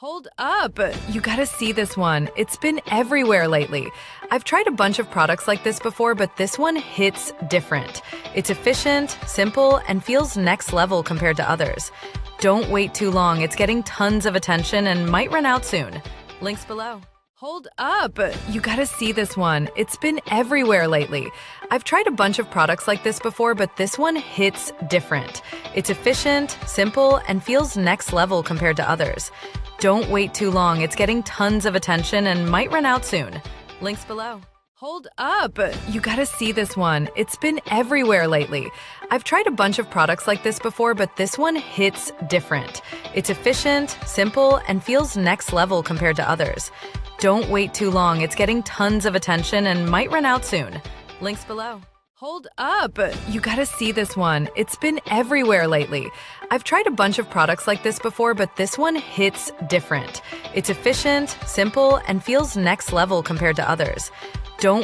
Hold up! You gotta see this one. It's been everywhere lately. I've tried a bunch of products like this before, but this one hits different. It's efficient, simple, and feels next level compared to others. Don't wait too long. It's getting tons of attention and might run out soon. Links below. Hold up! You gotta see this one. It's been everywhere lately. I've tried a bunch of products like this before, but this one hits different. It's efficient, simple, and feels next level compared to others. Don't wait too long. It's getting tons of attention and might run out soon. Links below. Hold up! You gotta see this one. It's been everywhere lately. I've tried a bunch of products like this before, but this one hits different. It's efficient, simple, and feels next level compared to others. Don't wait too long. It's getting tons of attention and might run out soon. Links below. Hold up! You gotta see this one. It's been everywhere lately. I've tried a bunch of products like this before, but this one hits different. It's efficient, simple, and feels next level compared to others. Don't